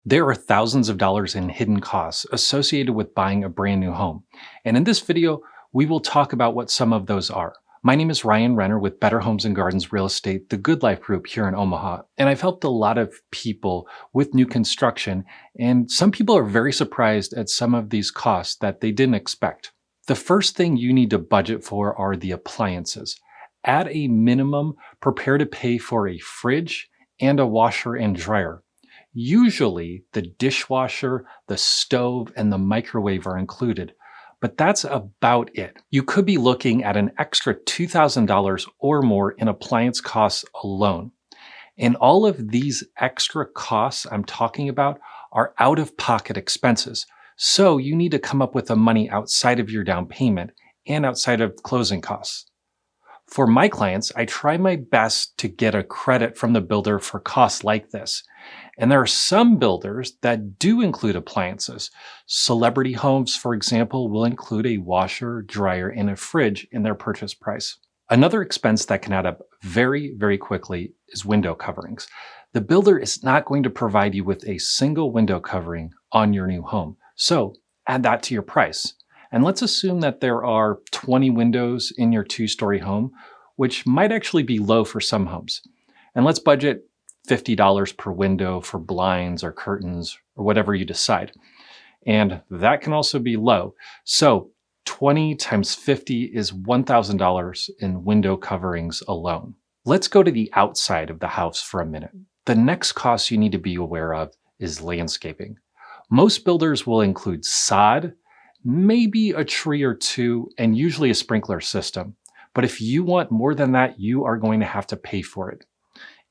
There are thousands of dollars in hidden costs associated with buying a brand new home. And in this video, we will talk about what some of those are. My name is Ryan Renner with Better Homes and Gardens Real Estate, the Good Life Group here in Omaha. And I've helped a lot of people with new construction. And some people are very surprised at some of these costs that they didn't expect. The first thing you need to budget for are the appliances. At a minimum, prepare to pay for a fridge and a washer and dryer. Usually, the dishwasher, the stove, and the microwave are included, but that's about it. You could be looking at an extra $2,000 or more in appliance costs alone. And all of these extra costs I'm talking about are out-of-pocket expenses. So you need to come up with the money outside of your down payment and outside of closing costs. For my clients, I try my best to get a credit from the builder for costs like this. And there are some builders that do include appliances. Celebrity Homes, for example, will include a washer, dryer, and a fridge in their purchase price. Another expense that can add up very, very quickly is window coverings. The builder is not going to provide you with a single window covering on your new home. So add that to your price. And let's assume that there are 20 windows in your two-story home, which might actually be low for some homes. And let's budget $50 per window for blinds or curtains or whatever you decide. And that can also be low. So 20 times 50 is $1,000 in window coverings alone. Let's go to the outside of the house for a minute. The next cost you need to be aware of is landscaping. Most builders will include sod, maybe a tree or two, and usually a sprinkler system. But if you want more than that, you are going to have to pay for it.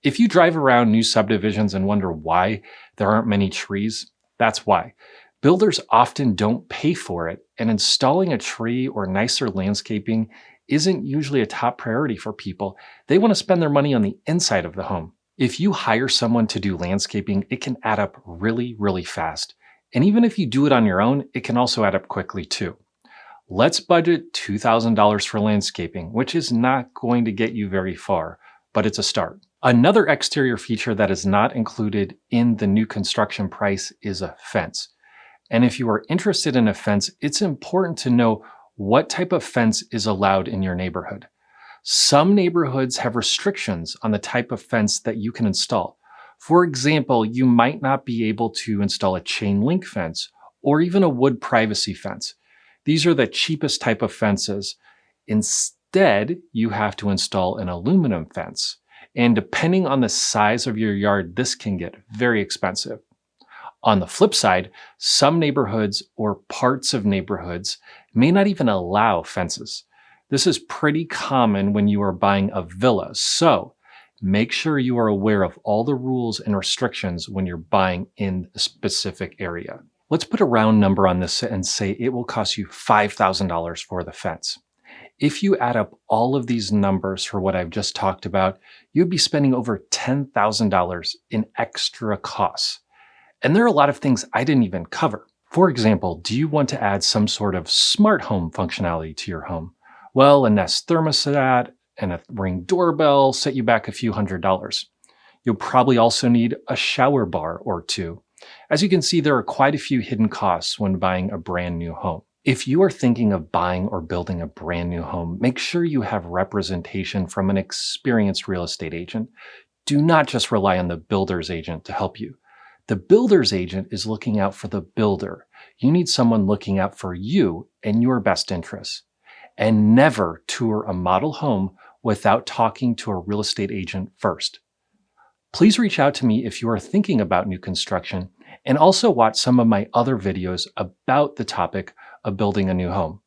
If you drive around new subdivisions and wonder why there aren't many trees, that's why. Builders often don't pay for it, and installing a tree or nicer landscaping isn't usually a top priority for people. They want to spend their money on the inside of the home. If you hire someone to do landscaping, it can add up really, really fast. And even if you do it on your own, it can also add up quickly too. Let's budget $2,000 for landscaping, which is not going to get you very far, but it's a start. Another exterior feature that is not included in the new construction price is a fence. And if you are interested in a fence, it's important to know what type of fence is allowed in your neighborhood. Some neighborhoods have restrictions on the type of fence that you can install. For example, you might not be able to install a chain link fence or even a wood privacy fence. These are the cheapest type of fences. Instead, you have to install an aluminum fence. And depending on the size of your yard, this can get very expensive. On the flip side, some neighborhoods or parts of neighborhoods may not even allow fences. This is pretty common when you are buying a villa. So make sure you are aware of all the rules and restrictions when you're buying in a specific area. Let's put a round number on this and say it will cost you $5,000 for the fence. If you add up all of these numbers for what I've just talked about, you'd be spending over $10,000 in extra costs. And there are a lot of things I didn't even cover. For example, do you want to add some sort of smart home functionality to your home? Well, a Nest thermostat and a Ring doorbell set you back a few $100s. You'll probably also need a shower bar or two. As you can see, there are quite a few hidden costs when buying a brand new home. If you are thinking of buying or building a brand new home, make sure you have representation from an experienced real estate agent. Do not just rely on the builder's agent to help you. The builder's agent is looking out for the builder. You need someone looking out for you and your best interests. And never tour a model home without talking to a real estate agent first. Please reach out to me if you are thinking about new construction, and also watch some of my other videos about the topic of building a new home.